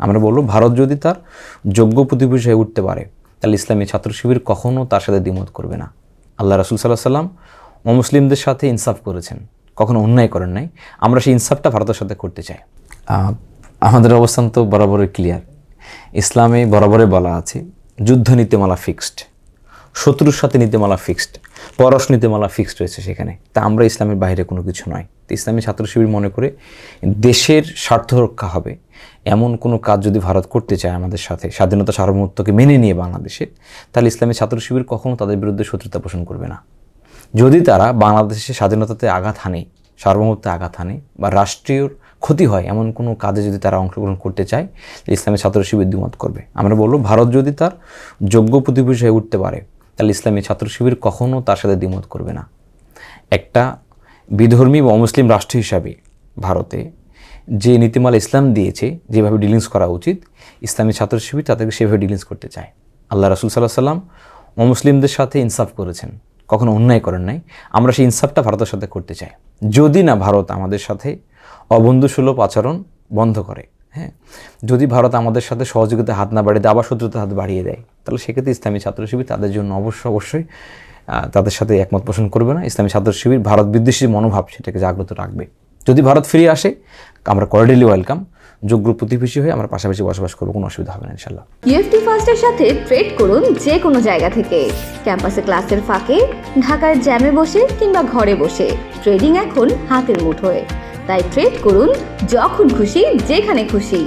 আমরা বলবো ভারত যদি তার যোগ্য প্রতিবেশী হয়ে উঠতে পারে তাহলে ইসলামী ছাত্র শিবির কখনও তার সাথে দ্বিমত করবে না। আল্লাহ রাসূল সাল্লাল্লাহু আলাইহি সাল্লাম অমুসলিমদের সাথে ইনসাফ করেছেন, কখনো অন্যায় করেন নাই। আমরা সেই ইনসাফটা ভারতের সাথে করতে চাই। আমাদের অবস্থান তো বরাবরই ক্লিয়ার। ইসলামে বরাবরই বলা আছে যুদ্ধ নীতিমালা ফিক্সড, শত্রুর সাথে নীতিমালা ফিক্সড, পরশ নীতিমালা ফিক্সড রয়েছে সেখানে। তা আমরা ইসলামের বাইরে কোনো কিছু নয়। তো ইসলামী ছাত্র শিবির মনে করে দেশের স্বার্থ রক্ষা হবে এমন কোনো কাজ যদি ভারত করতে চায় আমাদের সাথে, স্বাধীনতা সার্বভৌমত্বকে মেনে নিয়ে বাংলাদেশের, তাহলে ইসলামী ছাত্র শিবির কখনো তাদের বিরুদ্ধে শত্রুতা পোষণ করবে না। যদি তারা বাংলাদেশের স্বাধীনতাতে আঘাত হানে, সার্বভৌমত্বে আঘাত হানে বা রাষ্ট্রীয় ক্ষতি হয় এমন কোনো কাজে যদি তারা অংশগ্রহণ করতে চায়, ইসলামী ছাত্র শিবির দ্বিমত করবে। আমরা বলবো ভারত যদি তার যোগ্য প্রতিবেশী হয়ে উঠতে পারে তাহলে ইসলামী ছাত্র শিবির কখনও তার সাথে দ্বিমত করবে না। একটা বিধর্মী বা অমুসলিম রাষ্ট্র হিসাবে ভারতে যে নীতিমালা ইসলাম দিয়েছে, যেভাবে ডিলিংস করা উচিত, ইসলামী ছাত্র শিবির তাদেরকে সেভাবে ডিলিংস করতে চায়। আল্লাহ রাসূল সাল্লাল্লাহু আলাইহি সাল্লাম অমুসলিমদের সাথে ইনসাফ করেছেন, কখনো অন্যায় করেন নাই। আমরা সেই ইনসাফটা ভারতের সাথে করতে চাই। যদি না ভারত আমাদের সাথে অবন্ধুসুলভ আচরণ বন্ধ করে, হ্যাঁ, যদি ভারত আমাদের সাথে সহযোগিতা হাত না বাড়িয়ে দেয়, আবার শত্রুতার হাত বাড়িয়ে দেয়, তাহলে সেক্ষেত্রে ইসলামী ছাত্র শিবির তাদের জন্য অবশ্যই তাদের সাথে একমত পোষণ করবে না। ইসলামী ছাত্র শিবির ভারত বিদ্বেষী মনোভাব সেটাকে জাগ্রত রাখবে। যদি ভারত ফিরে আসে আমরা কর্ডিয়ালি ওয়েলকাম, যোগ্য প্রতিবেশী হয়ে আমরা পাশাপাশি বসবাস করবো, কোনো অসুবিধা হবে না ইনশাল্লাহ। ইউএফটি ফার্স্টের সাথে ট্রেড করুন যে কোনো জায়গা থেকে, ক্যাম্পাসে ক্লাসের ফাঁকে, ঢাকার জ্যামে বসে কিংবা ঘরে বসে। ট্রেডিং এখন হাতের মুঠোয়, তাই ট্রেড করুন যখন খুশি যেখানে খুশি।